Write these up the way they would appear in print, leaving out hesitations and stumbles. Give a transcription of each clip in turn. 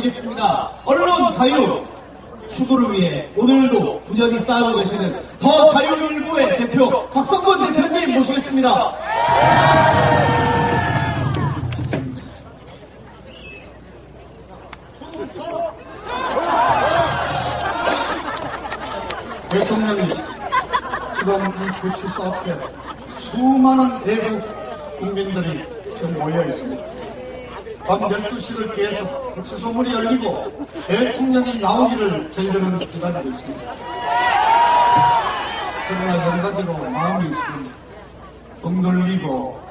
모시겠습니다. 언론 자유 추구를 위해 오늘도 부연히 싸우고 계시는 더 자유일보의 대표 박성권 대표님 모시겠습니다. 대통령이 지금 이 구치소 앞에 수많은 대구 국민들이 지금 모여 있습니다. 밤 12시를 기해서 구치소 문이 열리고 대통령이 나오기를 저희들은 기다리고 있습니다. 그러나 여러 가지로 마음이 지금 엉돌리고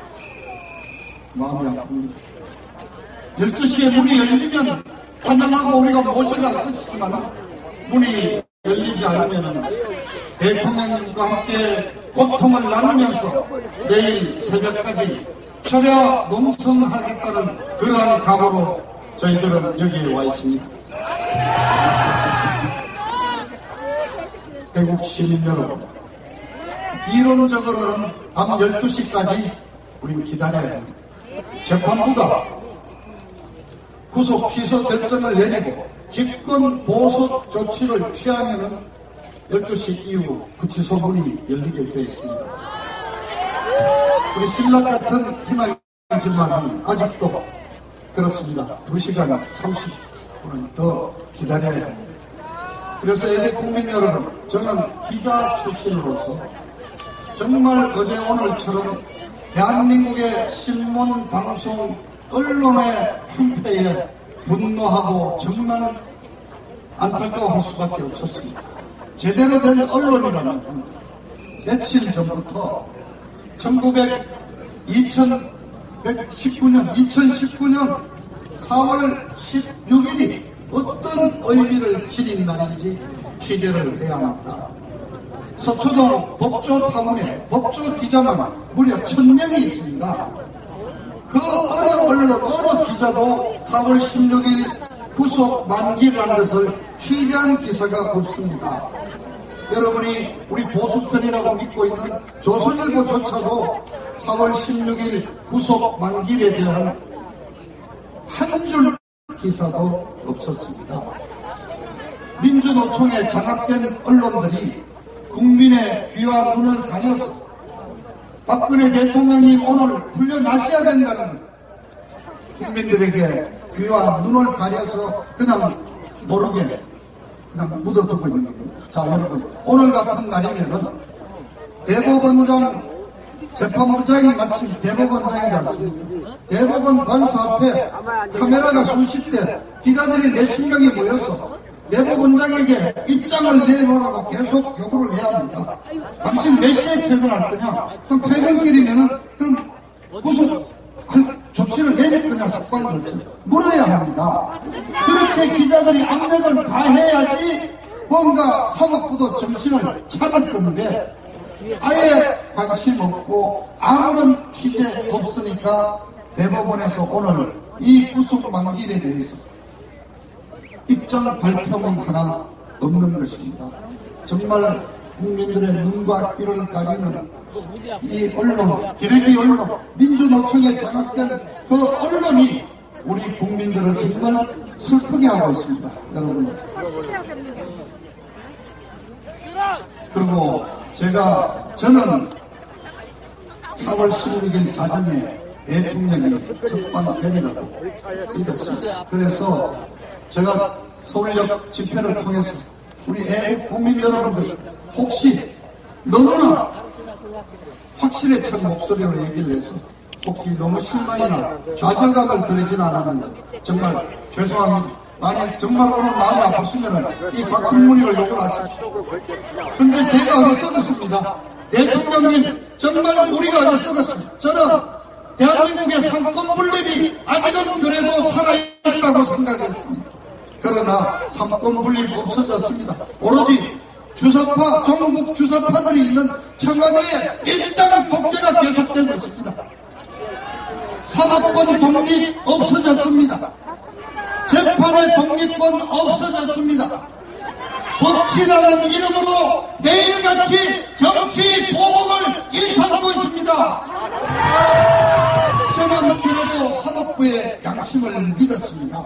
마음이 아픕니다. 12시에 문이 열리면 환영하고 우리가 모셔갈 것이지만 문이 열리지 않으면 대통령님과 함께 고통을 나누면서 내일 새벽까지 철야 농성하겠다는 그러한 각오로 저희들은 여기에 와 있습니다. 대국 시민 여러분, 이론적으로는 밤 12시까지 우린 기다려야 합니다. 재판부가 구속 취소 결정을 내리고 집권 보수 조치를 취하면은 12시 이후 구치소 문이 열리게 되어 있습니다. 우리 신락 같은 희망이지만 아직도 그렇습니다. 2시간 30분은 더 기다려야 합니다. 그래서 애국 국민 여러분, 저는 기자 출신으로서 정말 어제 오늘처럼 대한민국의 신문, 방송, 언론의 행태에 분노하고 정말 안타까워할 수밖에 없었습니다. 제대로 된 언론이라면 며칠 전부터 2019년 4월 16일이 어떤 의미를 지닌 날인지 취재를 해야 합니다. 서초동 법조타운에 법조 기자만 무려 1000명이 있습니다. 그 어느 언론, 어느 기자도 4월 16일 구속 만기라는 것을 취재한 기사가 없습니다. 여러분이 우리 보수편이라고 믿고 있는 조선일보조차도 4월 16일 구속 만기에 대한 한 줄 기사도 없었습니다. 민주노총에 장악된 언론들이 국민의 귀와 눈을 가려서 박근혜 대통령이 오늘 풀려나셔야 된다는 국민들에게 귀와 눈을 가려서 그냥 모르게 그냥 묻어두고 있는 겁니다. 자, 여러분, 오늘 같은 날이면은 대법원장 재판부장이 마침 대법원장이지 않습니까? 대법원 관사 앞에 카메라가 수십 대, 기자들이 몇십 명이 모여서 대법원장에게 입장을 내놓으라고 계속 요구를 해야 합니다. 당신 몇 시에 퇴근할 거냐? 그럼 퇴근길이면은 그럼 구속할 조치를 내릴 거냐? 석방 조치 물어야 합니다. 그렇게 기자들이 압력을 가해야지 뭔가 사법부도 정신을 차릴 건데 아예 관심 없고 아무런 취재 없으니까 대법원에서 오늘 이 구속 만기에 대해서 입장 발표문 하나 없는 것입니다. 정말 국민들의 눈과 귀를 가리는 이 언론, 기레기 언론, 민주노총에 장악된 그 언론이 우리 국민들을 정말 슬프게 하고 있습니다. 여러분. 그리고 저는 4월 16일 자정에 대통령이 석방되리라고 믿었습니다. 그래서 제가 서울역 집회를 통해서 우리 애국 국민 여러분들 혹시 너무나 확실히 찬 목소리로 얘기를 해서 혹시 너무 실망이나 좌절감을 드리지는 않았는데 정말 죄송합니다. 만약 정말 오늘 마음이 아프시면 이 박승문이를 욕을 하십시오. 근데 제가 어리석었습니다. 대통령님 정말 우리가 어리석었습니다. 저는 대한민국의 상권 분립이 아직은 그래도 살아있다고 생각했습니다. 그러나 상권 분립 없어졌습니다. 오로지 주사파, 종북 주사파들이 있는 청와대에 일당 독재가 계속되고 있습니다. 사법권 독립 없어졌습니다. 재판의 독립권 없어졌습니다. 법치라는 이름으로 매일같이 정치 보복을 일삼고 있습니다. 저는 그래도 사법부의 양 양심을 믿었습니다.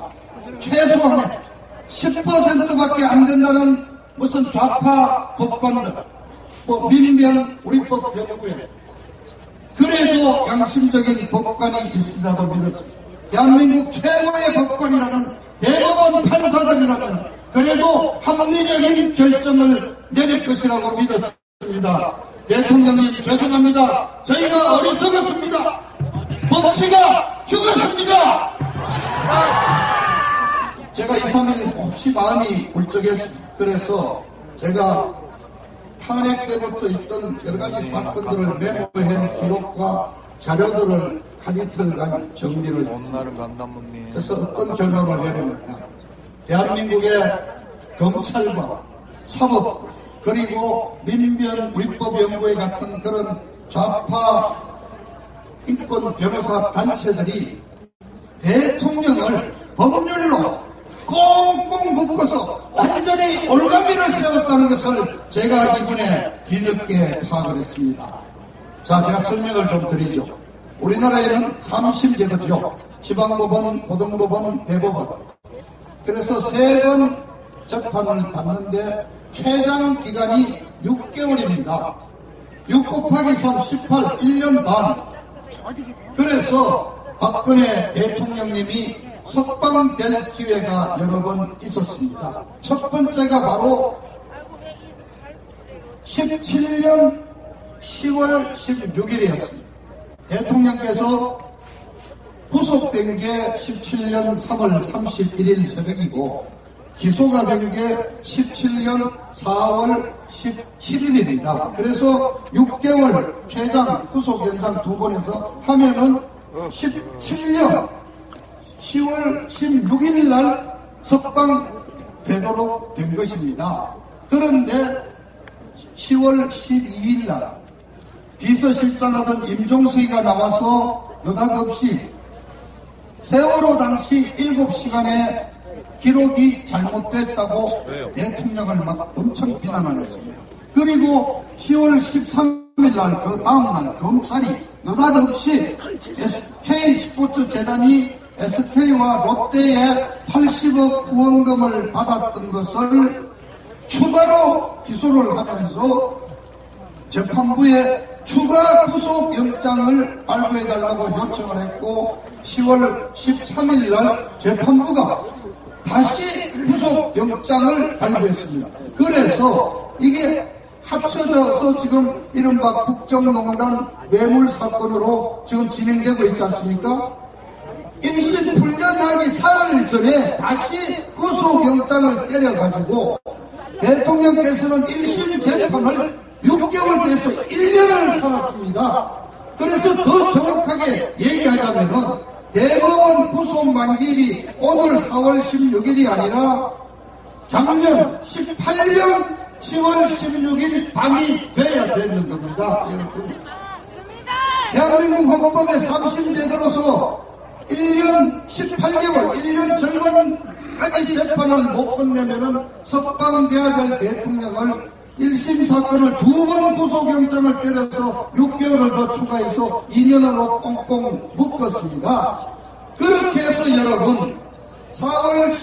최소한 10%밖에 안 된다는 무슨 좌파 법관들, 민변 우리법 연구회, 그래도 양심적인 법관이 있으라고 믿었습니다. 대한민국 최고의 법관이라는 대법원 판사들이라면 그래도 합리적인 결정을 내릴 것이라고 믿었습니다. 대통령님 죄송합니다. 저희가 어리석었습니다. 법치가 죽었습니다. 제가 2, 3일 혹시 마음이 울적했습니다. 그래서 제가 탄핵 때부터 있던 여러 가지 사건들을 메모한 기록과 자료들을 한 이틀간 정리를 했습니다. 그래서 어떤 결론을 내리느냐. 대한민국의 경찰과 사법 그리고 민변 우리법연구회 같은 그런 좌파 인권 변호사 단체들이 대통령을 법률로 꽁꽁 묶어서 완전히 올가미를 세웠다는 것을 제가 이번에 뒤늦게 파악을 했습니다. 자, 제가 설명을 좀 드리죠. 우리나라에는 3심제도죠. 지방법원, 고등법원, 대법원. 그래서 3번 재판을 받는데 최장 기간이 6개월입니다. 6 곱하기 3, 18, 1년 반. 그래서 박근혜 대통령님이 석방될 기회가 여러 번 있었습니다. 첫 번째가 바로 17년 10월 16일이었습니다. 대통령께서 구속된 게 17년 3월 31일 새벽이고 기소가 된 게 17년 4월 17일입니다. 그래서 6개월 최장 구속 연장 2번에서 하면은 17년 10월 16일 날 석방되도록 된 것입니다. 그런데 10월 12일 날 비서실장하던 임종석이가 나와서 느닷없이 세월호 당시 7시간의 기록이 잘못됐다고 대통령을 막 엄청 비난을 했습니다. 그리고 10월 13일 날 그 다음날 검찰이 느닷없이 SK스포츠재단이 SK와 롯데에 80억 후원금을 받았던 것을 추가로 기소를 하면서 재판부에 추가 구속영장을 발부해달라고 요청을 했고 10월 13일 날 재판부가 다시 구속영장을 발부했습니다. 그래서 이게 합쳐져서 지금 이른바 국정농단 뇌물사건으로 지금 진행되고 있지 않습니까? 1심 풀려나기 사흘 전에 다시 구속영장을 때려가지고 대통령께서는 1심 재판을 6개월 돼서 1년을 살았습니다. 그래서 더 정확하게 얘기하자면은 대법원 구속 만기일이 오늘 4월 16일이 아니라 작년 18년 10월 16일 밤이 돼야 되는 겁니다. 여러분. 대한민국 헌법의 3심제도로서 1년 18개월, 1년 절반까지 재판을 못 끝내면은 석방돼야 될 대통령을 1심 사건을 2번 구속영장을 때려서 6개월을 더 추가해서 2년으로 꽁꽁 묶었습니다. 그렇게 해서 여러분 4월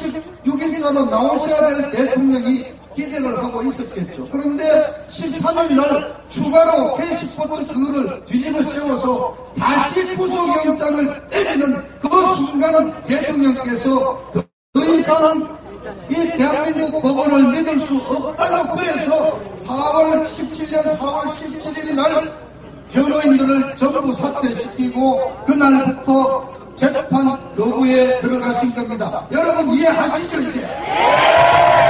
16일자로 나오셔야 될 대통령이 기대를 하고 있었겠죠. 그런데 13일 날 추가로 K스포츠 그거를 뒤집어 세워서 다시 구속영장을 때리는 그 순간 대통령께서 더 이상 이 대한민국 법원을 믿을 수 없다고 그래서 4월 17년 4월 17일 날 변호인들을 전부 사퇴시키고 그날부터 재판 거부에 들어가신 겁니다. 여러분 이해하시죠 이제?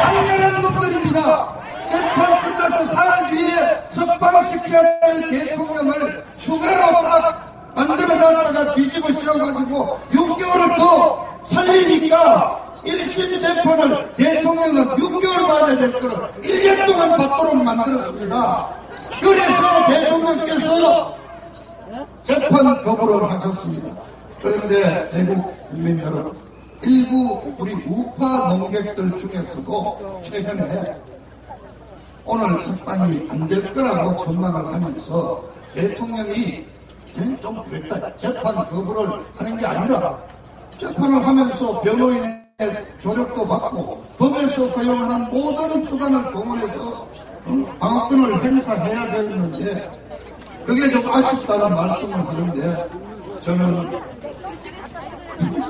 강렬한 놈들입니다. 재판 끝나서 사흘 뒤에 석방시켜야 될 대통령을 추가로 딱 만들어놨다가 뒤집어 씌워가지고 6개월을 더 살리니까 1심 재판을 대통령은 6개월 받아야 될 거를 1년 동안 받도록 만들었습니다. 그래서 대통령께서 재판 거부를 하셨습니다. 그런데 대국 국민 여러분, 일부 우리 우파 농객들 중에서도 최근에 오늘 석방이 안 될 거라고 전망을 하면서 대통령이 좀 그랬다. 재판 거부를 하는 게 아니라 재판을 하면서 변호인의 조력도 받고 법에서 허용하는 모든 수단을 동원해서 방어권을 행사해야 되는데 그게 좀 아쉽다는 말씀을 하는데 저는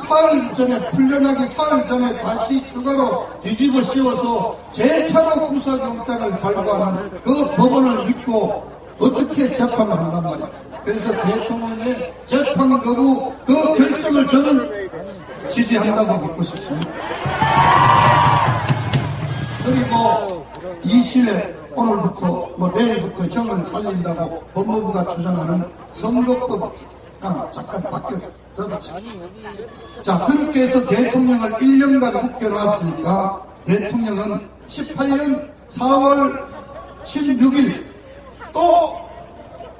사흘 전에 풀려나기 사흘 전에 다시 추가로 뒤집어 씌워서 재차로 구속영장을 발부하는 그 법원을 믿고 어떻게 재판을 한단 말이에요. 그래서 대통령의 재판 거부 그 결정을 저는 지지한다고 믿고 싶습니다. 그리고 2심에 오늘부터 내일부터 형을 살린다고 법무부가 주장하는 선거법 잠깐 바뀌었어. 자, 그렇게 해서 대통령을 1년간 묶여놨으니까 대통령은 18년 4월 16일 또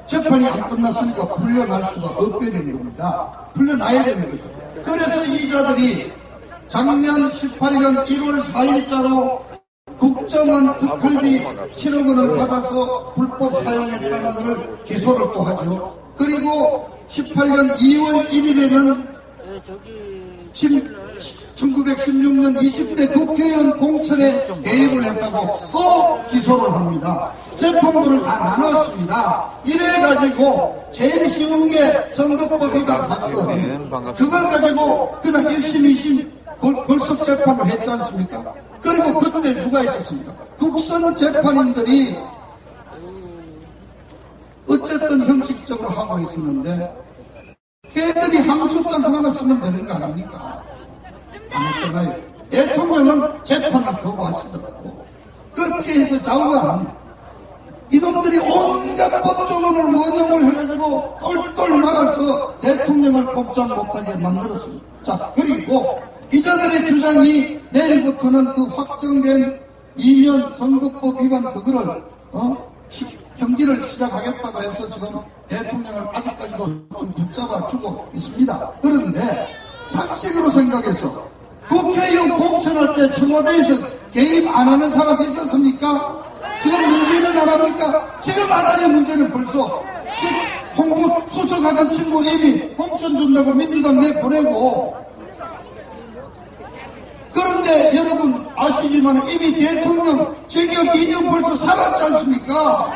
재판이 안 끝났으니까 풀려날 수가 없게 된 겁니다. 풀려나야 되는 거죠. 그래서 이자들이 작년 18년 1월 4일자로 국정원 특활비 7억 원을 받아서 불법 사용했다는 것을 기소를 또 하죠. 그리고 18년 2월 1일에는 1916년 20대 국회의원 공천에 개입을 했다고 또 기소를 합니다. 재판부를 다 나눴습니다. 이래가지고 제일 쉬운 게 선거법 위반 사건. 그걸 가지고 그냥 1심, 2심 벌써 재판을 했지 않습니까? 그리고 그때 누가 있었습니까? 국선 재판인들이 어쨌든 형식적으로 하고 있었는데 걔들이 항소장 하나만 쓰면 되는 거 아닙니까? 안 했잖아요. 대통령은 재판을 거부하시더라고. 그렇게 해서 좌우한 이놈들이 온갖 법조문을 원형을 해가지고 똘똘 말아서 대통령을 꼼짝 못하게 만들었습니다. 자, 그리고 이자들의 주장이 내일부터는 그 확정된 2년 선거법 위반 그거를 경기를 시작하겠다고 해서 지금 대통령을 아직까지도 좀 붙잡아 주고 있습니다. 그런데 상식으로 생각해서 국회의원 공천할 때 청와대에서 개입 안 하는 사람이 있었습니까? 지금 문제는 안 합니까? 지금 안 하는 문제는 벌써 홍보 수석하던 친구 이미 공천 준다고 민주당 내보내고 그런데 여러분 아시지만 이미 대통령 재격 2년 벌써 살았지 않습니까?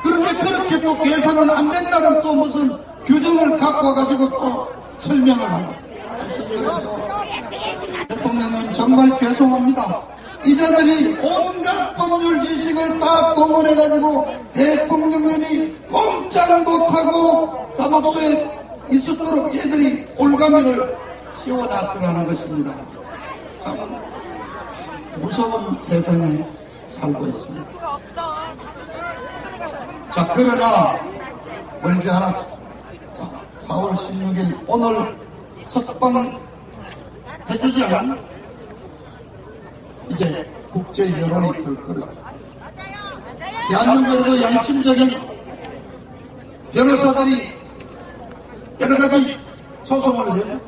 그런데 그렇게 또 계산은 안 된다는 또 무슨 규정을 갖고 와가지고 또 설명을 합니다. 그래서 대통령님 정말 죄송합니다. 이자들이 온갖 법률 지식을 다 동원해가지고 대통령님이 꼼짝 못하고 감옥소에 있었도록 얘들이 올가미를 씌워놨더라는 것입니다. 참 무서운 세상에 살고 있습니다. 자, 그러나 멀지 않았습니다. 4월 16일 오늘 석방 해주지 않은 이제 국제 여론이 들 거라. 대한민국에도 양심적인 변호사들이 여러 가지 소송을 내고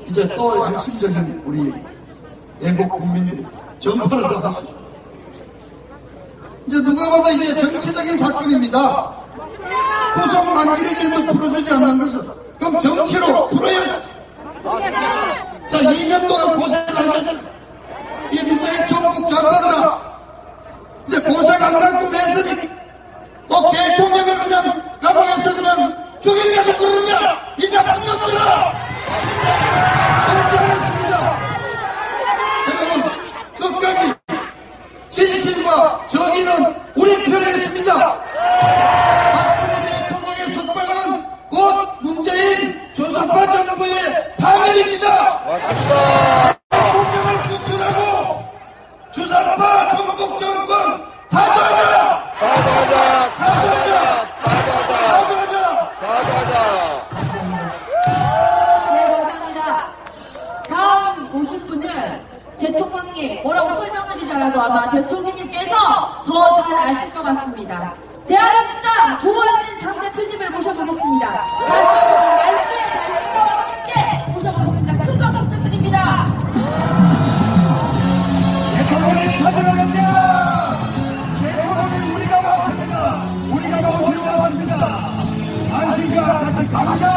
이제 또 양심적인 우리 애국 국민들이 전파를 더 하시고 이제 누가 봐도 이제 정치적인 사건입니다. 구속 만기일에도 풀어주지 않는 것은 그럼 정치로 풀어야지. 자, 2년 동안 고생하셨죠. 이 문제의 전국 좌파들아 이제 고생 안 받고 매서니 또 대통령을 그냥 감옥에서 그냥 죽이려고 그러냐 이 나쁜 놈들아. 인정했습니다. 여러분 끝까지 진실과 정의는 우리 편에 있습니다. 박근혜 대통령의 석방은 곧 문재인 조선파 정부의 파멸입니다. 맞습니다. 대통령을 구출하고 주사파 정복 정권 타도하자. 가자. 타도하자. 네, 감사합니다. 다음 오실 분은 대통령님 뭐라고 설명드리자라도 아마 대통령님께서 더 잘 아실 것 같습니다. 대한민국당 조원진 당대표님을 모셔보겠습니다. 가수분 만수의 당신과 함께 모셔보겠습니다. 큰 박수 부탁드립니다. 대통령님 찾으러 가자. 대통령님 우리가 왔습니다. 우리가 모시러 왔습니다. 당신과 같이 갑니다.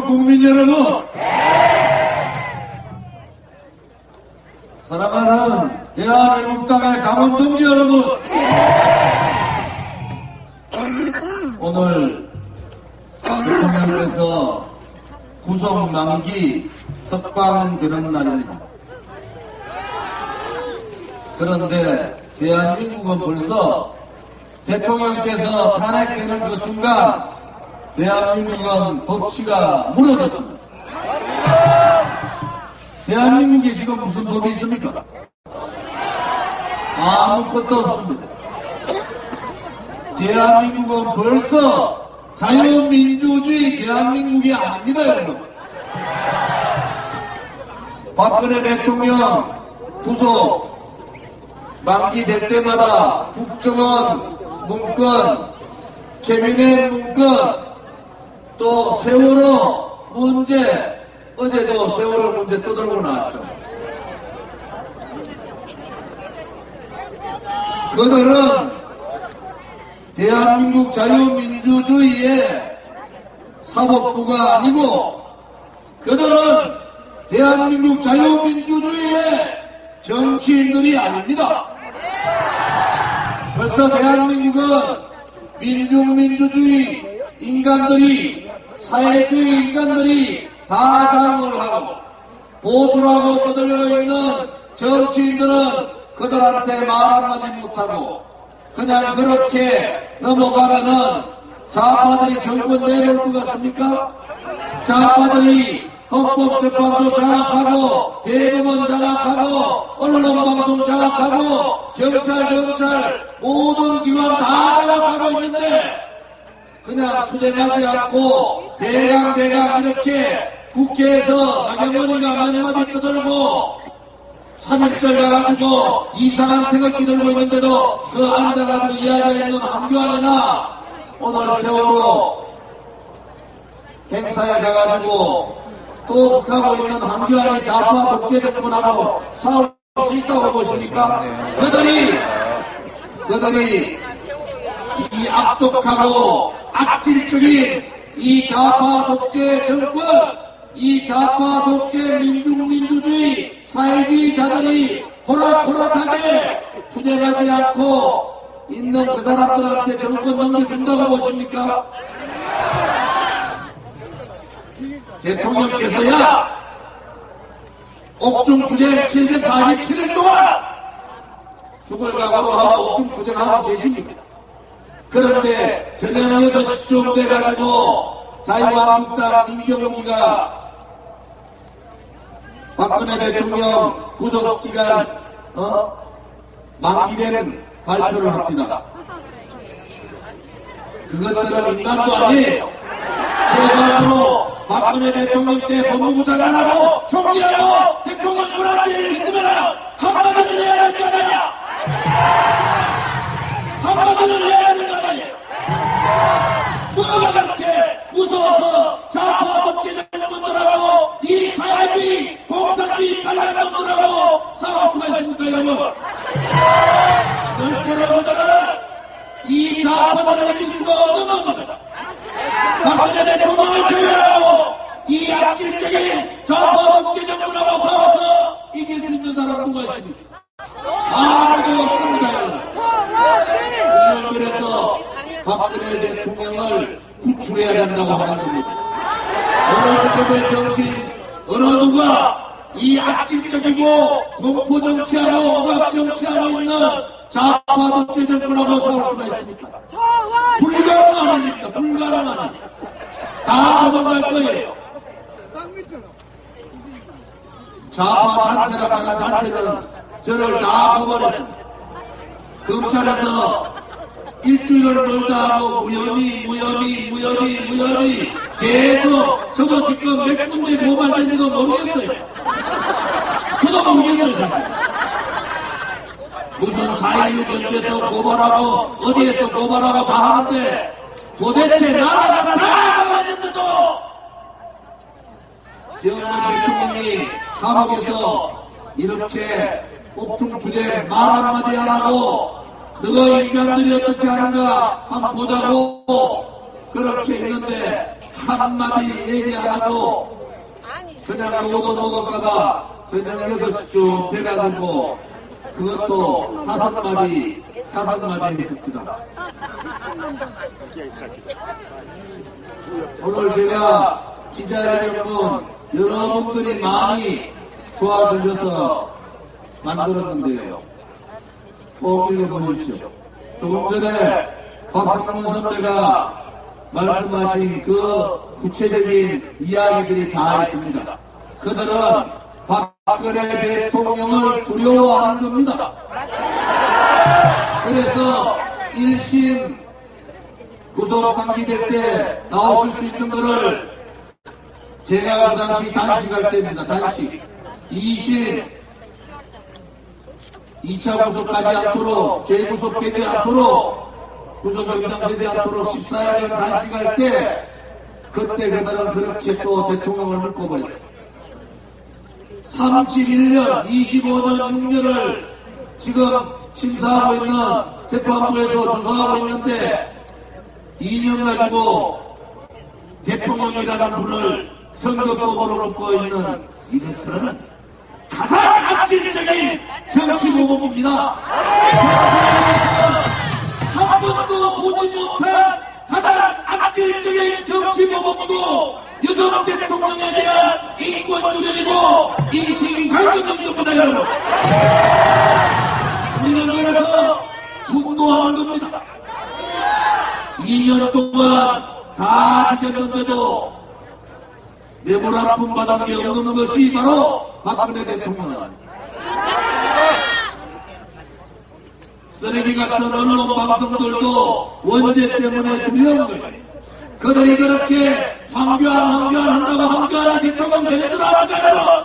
대한민국 국민 여러분, 사랑하는 대한애국당의 강원동지 여러분, 오늘 대통령께서 구속 만기 석방되는 날입니다. 그런데 대한민국은 벌써 대통령께서 탄핵되는 그 순간 대한민국은 법치가 무너졌습니다. 대한민국에 지금 무슨 법이 있습니까? 아무것도 없습니다. 대한민국은 벌써 자유민주주의 대한민국이 아닙니다, 여러분. 박근혜 대통령 구속 만기될 때마다 국정원 문건, 캐비넷 문건, 또 세월호 문제, 어제도 세월호 문제 떠들고 나왔죠. 그들은 대한민국 자유민주주의의 사법부가 아니고 그들은 대한민국 자유민주주의의 정치인들이 아닙니다. 벌써 대한민국은 민중민주주의 인간들이, 사회주의 인간들이 다 장을 하고 보수라고 떠들고 있는 정치인들은 그들한테 말 한마디 못하고 그냥 그렇게 넘어가면은 좌파들이 정권 내려올 것 같습니까? 좌파들이 헌법재판소 장악하고 대법원 장악하고 언론방송 장악하고 경찰, 검찰 모든 기관 다 장악하고 있는데 그냥 투쟁하지 않고 대강 이렇게 국회에서 나경원이가 몇 마디 떠들고 3.1절 가가지고 이상한 태극기 들고 있는데도 그 앉아가지고 이야기하는 한교안이나 오늘 세월호 행사에 가가지고 또 극하고 있는 한교안이 좌파 독재 정권하고 싸울 수 있다고 보십니까? 그들이 이 악독하고 악질적인 이 좌파 독재 정권, 이 좌파 독재 민중민주주의 사회주의자들이 호락호락하게 투쟁하지 않고 있는 그 사람들한테 정권 넘겨준다고 보십니까? 대통령께서야 옥중투쟁 747일 동안 죽을 각오로 하고 옥중투쟁하고 계십니다. 그런데 저녁 6시쯤 돼가지고 자유한국당 민경기가 박근혜 대통령 구속기간 만기된 발표를 합니다. 그것들은 인간도 아니에요. 최소한으로 박근혜 대통령 때 법무부 장관하고 총리하고 대통령 불안대에 있으면 한마디를 내야 할 거 아니야. 한마디를 내야 하는 거 아니에요. 누가 그렇게 무서워서 좌파 독재 정권들하고 이 사회주의 공산주의 반란놈들하고 싸울 수가 있습니까, 여러분? 절대로 그들은 이 좌파들을 이길 수가 없는 겁니다. 박근혜 대통령을 제외하고 이 악질적인 좌파 독재 정권하고 싸워서 이길 수 있는 사람 누가 있습니까? 아무도 없습니다, 여러분. 그래서 박근혜 대통령을 구출해야 된다고 하는 겁니다. 어느 정도의 정치인, 어느 누가 이 악질적이고 공포정치하고 억압정치하고 있는 좌파 독재 정권하고 싸울 수가 있습니까? 불가능 아닙니까? 불가능 아닙니까? 다 도망갈 거예요. 좌파 단체라고 하는 단체는 저를 다 고발했습니다. 검찰에서 일주일을 놀다 하고 무혐의 계속 저도 지금 몇 군데 고발된지도 모르겠어요. 저도 모르겠어요, 사실. 무슨 4.16 견제서 고발하고 어디에서 고발하고 다 하는데 도대체 나라가 다 망했는데도 지금은 대통령이 감옥에서 이렇게 옥중투쟁 말 한마디 안 하고 너희 인간들이 어떻게 하는가 한번 보자고 그렇게 있는데 한마디 얘기 안 하고 그냥 요도 먹었다가 저녁 6시쯤 돼가지고 그것도 5마디 했습니다. 오늘 제가 기자회견문 여러분들이 많이 도와주셔서 만들었는데요. 꼭 읽어보십시오. 조금 전에 박성문 선배가 말씀하신 그 구체적인 이야기들이 다 있습니다. 그들은 박근혜 대통령을 두려워하는 겁니다. 그래서 1심 구속 방기될 때 나오실 수 있는 거를 제가 그 당시 단식할 때입니다. 단식. 2심 2차 구속하지 않도록 재구속되지 않도록 구속영장되지 않도록 14일간 단식할 때 그때 그들은 그렇게 또 대통령을 묶어버렸어요. 31년 25년 6년을 지금 심사하고 있는 재판부에서 조사하고 있는데 2년 가지고 대통령이라는 분을 선거법으로 묶고 있는 이것은 가장 악질적인 정치보복입니다. 한 번도 보지 못한 가장 악질적인 정치보복이고 유석 대통령에 대한 인권유린이고 인신강경입니다, 여러분. 우리는 그래서 분노하는 겁니다. 2년 동안 다 뒤졌는데도 뇌물 한 푼 받은 게 없는 것이 바로 박근혜 대통령입니다. 쓰레기 같은 언론 방송들도 원죄 때문에 두려운 거예요. 그들이 그렇게 황교안 한다고 황교안이 대통령 되는 줄 압니까, 여러분?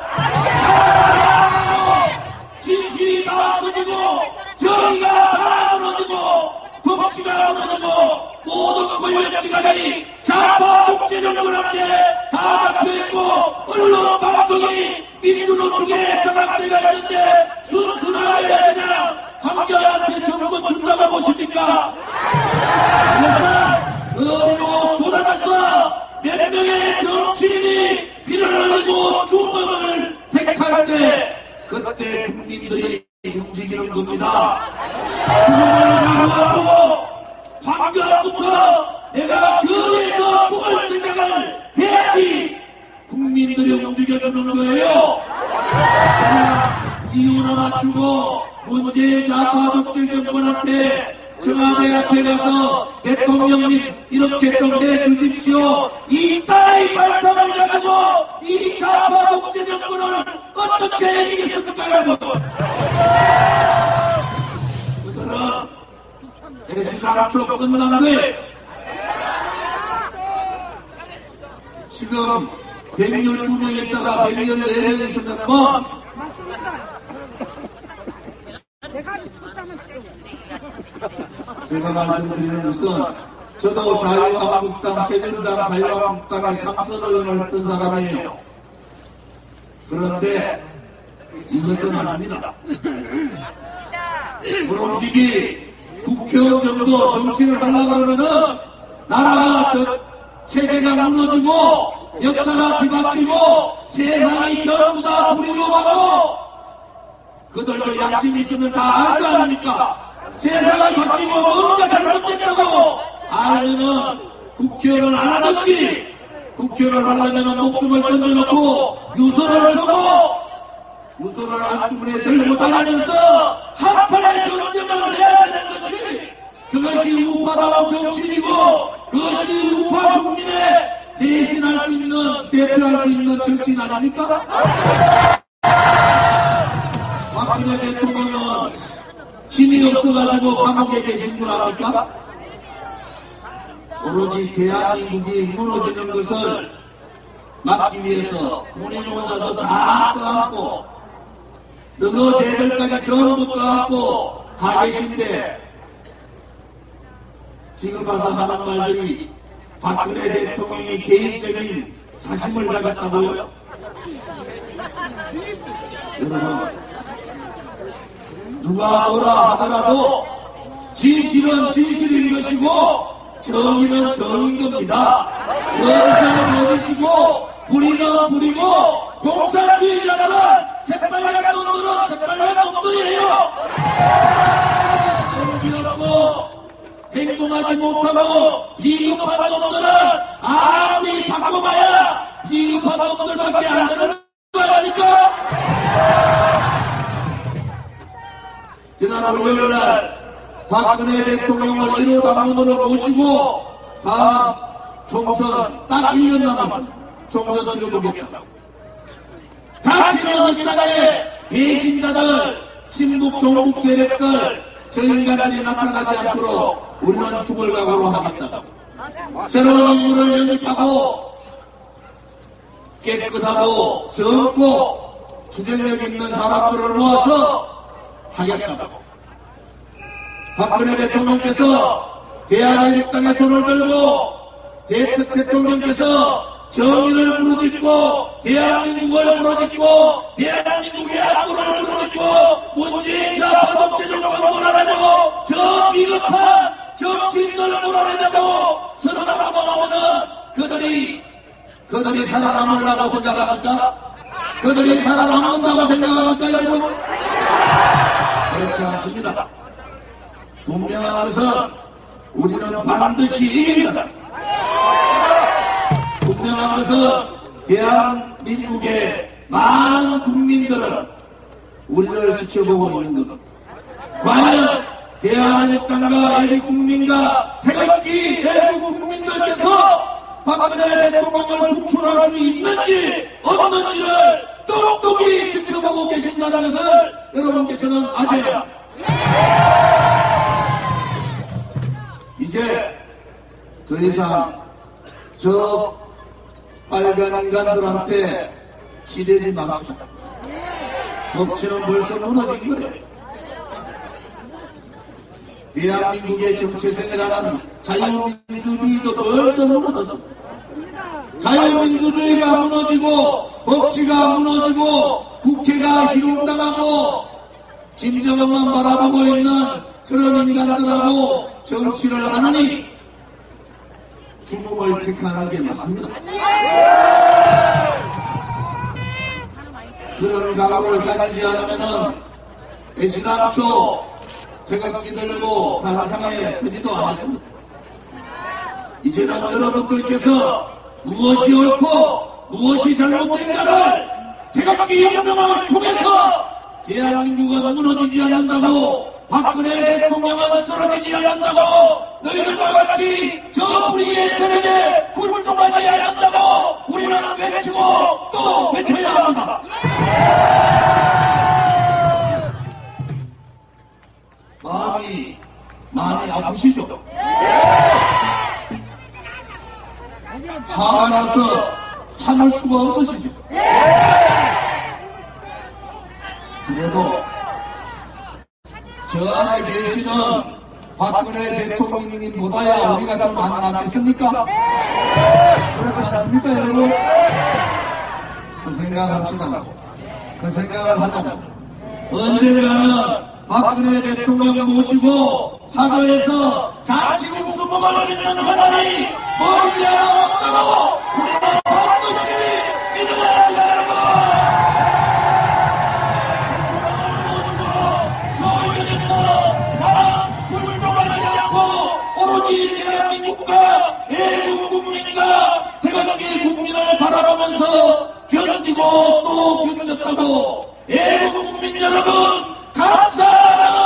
진실이 다 없어지고 정의가 다 무너지고 법치가 무너지고 모든 권력기관이 좌파 독재 정권한테 다 잡혀있고 언론 방송이 민주노총에 장악되어 있는데 순순하게 그냥 황교안한테 정권 준다고 보십니까? 그래서 어리로 쏟아져서 몇 명의 정치인이 피를 흘리고 죽음을 택할 때 그때 국민들이 움직이는 겁니다. 죽음을 각오하고 황교안부터 내가 교회에서 죽을 생각을 해야지 국민들이 움직여주는 거예요. 이유나 맞추고 문재인 좌파 독재 정권한테 청와대 앞에 가서 대통령님 이렇게 좀 해주십시오. 이 딸의 발상을 가지고 이 좌파 독재 정권을 어떻게 이기겠습니까, 여러분? 그들은 애시장초 끝난 거예요. 지금 112명 있다가 114명 있으면 뭐? 제가 말씀드리는 것은 저도 자유한국당, 새누리당, 자유한국당의 상선의원을 했던 사람이에요. 그런데 이것은 아닙니다. 그럼직이 국회의원 정도 정치를 하려고 그러면은 나라가 체제가 무너지고 역사가 뒤바뀌고 세상이 전부 다 불이로 가고 그들도 양심이 있으면 다 알 거 아닙니까? 세상이 바뀌고 뭔가 잘못됐다고 알면은 국회의원을 안 하든지 국회의원을 하려면 목숨을 던져놓고 유서를 쓰고 유서를 안주문에 들고 다니면서 한판의 전쟁을 해야 되는 것이 그것이 우파다운 정치인이고 그것이 우파 국민의 대신할 수 있는 대표할 수 있는 정치인 아닙니까? 박근혜 대통령은 힘이 없어가지고 감옥에 계신 줄 압니까? 오로지 대한민국이 무너지는 것을 막기 위해서 본인 혼자서 다 떠안고 너거 쟤들까지 전부 떠안고 가 계신데 지금 와서 하는 말들이 박근혜 대통령이 개인적인 사심을 가졌다고요? 여러분 누가 뭐라 하더라도 진실은 진실인 것이고 정의는 정의인 겁니다. 거짓은 거짓이고 불의는 불이고 공산주의자들은 새빨간 놈들은 새빨간 놈들이에요. 정의롭고 행동하지 못하고 비겁한 놈들은 아무리 바꿔봐야 비겁한 놈들밖에 안 되는 거 아닙니까? 지난 월요일날 박근혜 대통령을 1호 당원으로 모시고 다음 총선 딱 1년 남았습니다. 총선 치러보겠다. 다시는 이 땅에 배신자들, 친북 종북 세력들, 저 인간들이 나타나지 않도록 우리는 죽을 각오로 하겠다. 새로운 인물을 영입하고 깨끗하고 젊고 투쟁력 있는 사람들을 모아서 하겠다고. 박근혜 대통령께서 대한민국당에 손을 들고 대통령께서 정의를 부르짖고 대한민국을 부르짖고 대한민국의 안보를 부르짖고 문재인 좌파 독재 정권 몰아내자고 저 비겁한 정치인들 몰아내자고 선언하고 나오면은 그들이 살아남으려고 생각합니까? 그들이 살아남는다고 생각합니까, 여러분? 그렇지 않습니다. 분명한 것은 우리는 반드시 이깁니다. 분명한 것은 대한민국의 많은 국민들은 우리를 지켜보고 있는 겁니다. 과연 대한민국당과 애국국민과 태극기 애국국민들께서 박근혜 대통령을 구출할 수 있는지 없는지를 똑똑히 지켜보고 계신다는 것을 여러분께서는 아셔야 합니다. 이제 더 이상 저 빨간 인간들한테 기대지 맙시다. 법치는 벌써 무너진 거예요. 대한민국의 정체성이라는 자유민주주의도 벌써 무너졌습니다. 자유민주주의가 무너지고 법치가 무너지고 국회가 희롱당하고 김정은만 바라보고 있는 그런 인간들하고 정치를 하느니 죽음을 택하는 게 맞습니다. 그런 각오를 가지지 않으면은 애시당초 태극기 들고 단상에 서지도 않았습니다. 이제는 여러분들께서 무엇이 옳고 무엇이 잘못된가를 태극기 혁명을 통해서 대한민국은 무너지지 않는다고, 박근혜 대통령은 쓰러지지 않는다고, 너희들과 같이 저 불의의 세력에 굴종하지 않는다고 우리는 외치고 또 외쳐야 합니다. 마음이 많이 아프시죠? 화가 나서 참을 수가 없으시죠? 그래도 저 안에 계시는 박근혜 대통령님보다야 우리가 좀 안 낫겠습니까? 그렇지 않습니까, 여러분? 그 생각합시다. 그 생각을 하자고. 언젠가는 박근혜 대통령 모시고 사저에서 잔치국수 먹을 수 있는 하나님 머리 하나 없다고 우리는 반드시 믿어야 합니다, 여러분. 대통령을 모시고 서울역에서 나라 불종하지 않고 오로지 대한민국과 애국국민과 태극기 국민을 바라보면서 견디고 또 견뎠다고 애국국민 여러분 감사하다는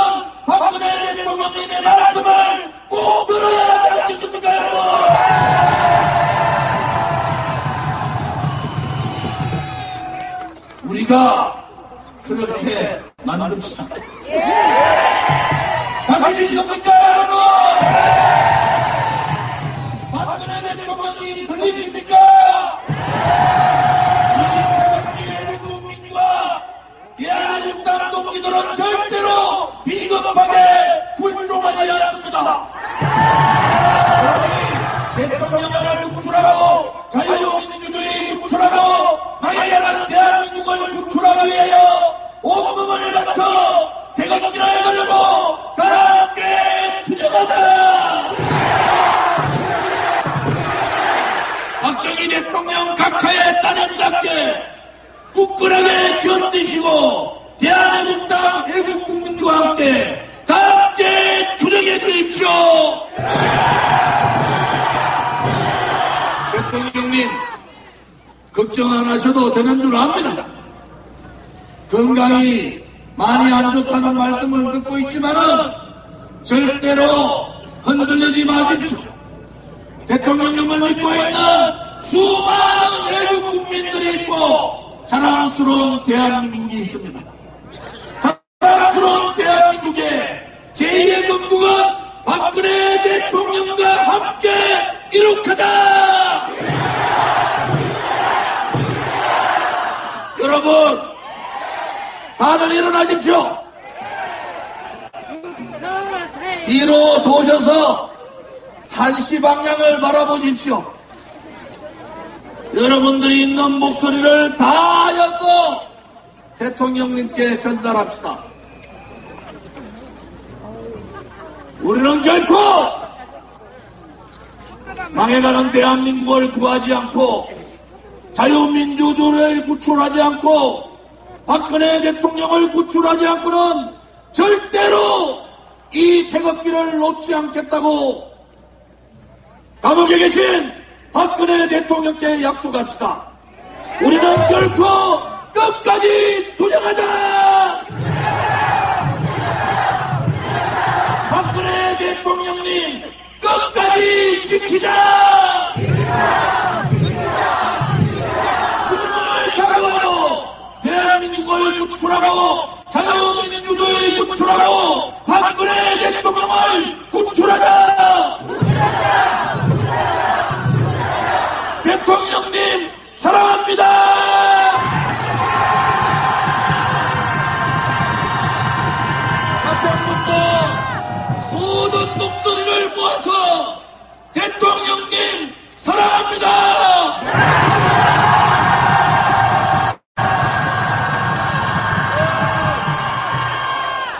박근혜 대통령님의 말씀을 꼭 들어야 하지 않겠습니까, 여러분? 우리가 그렇게 만듭시다. 자신 있습니까, 여러분? 박근혜 대통령님 들리십니까? 대한민국당 동지들은 절대로 비겁하게 굴종하지 않습니다. 대통령을 구출하고 자유민주주의 구출하고 망해라는 대한민국을 구출하기 위하여 온몸을 바쳐 태극기를 들고 다 함께 투쟁하자. 박정희 대통령 각하의 따님답게 굳건하게 견디시고 대한애국당 애국국민과 함께 다함께 투쟁해 주십시오. 대통령님, 걱정 안 하셔도 되는 줄 압니다. 건강이 많이 안 좋다는 말씀을 듣고 있지만은 절대로 흔들리지 마십시오. 대통령님을 믿고 있는 수많은 애국 국민들이 있고 자랑스러운 대한민국이 있습니다. 자랑스러운 대한민국의 제2의 건국은 박근혜 대통령과 함께 이룩하자! 여러분, 다들 일어나십시오. 뒤로 도셔서 1시 방향을 바라보십시오. 여러분들이 있는 목소리를 다하여서 대통령님께 전달합시다. 우리는 결코 망해가는 대한민국을 구하지 않고 자유민주주의를 구출하지 않고 박근혜 대통령을 구출하지 않고는 절대로 이 태극기를 놓지 않겠다고 감옥에 계신 박근혜 대통령께 약속합시다. 우리는 결코 끝까지 투쟁하자! 박근혜 대통령님 끝까지 지키자! 죽음을 각오하고 대한민국을 구출하고 자유민주주의 구출하고 박근혜 대통령을 구출하자! 대통령님 사랑합니다. 다시 한 번 더 모든 목소리를 모아서 대통령님 사랑합니다.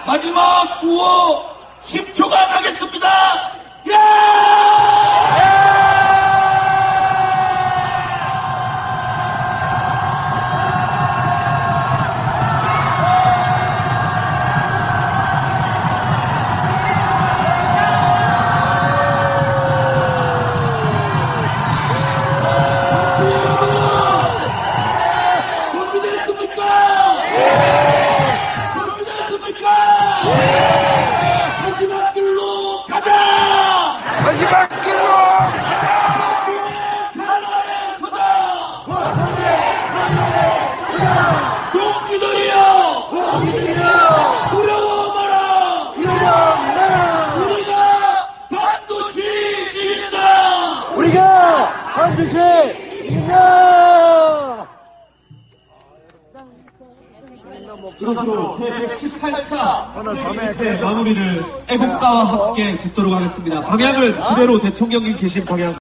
마지막 구호 10초가 나겠습니다. 마지막 길로 가자! 마지막 길로! 가나에 서자! 동지들이여! 두려워 마라! 우리가 반드시 이긴다! 우리가 반드시 이긴다! 이것으로 제118차 마무리를 애국가와 함께 짓도록 하겠습니다. 방향은 그대로 대통령님 계신 방향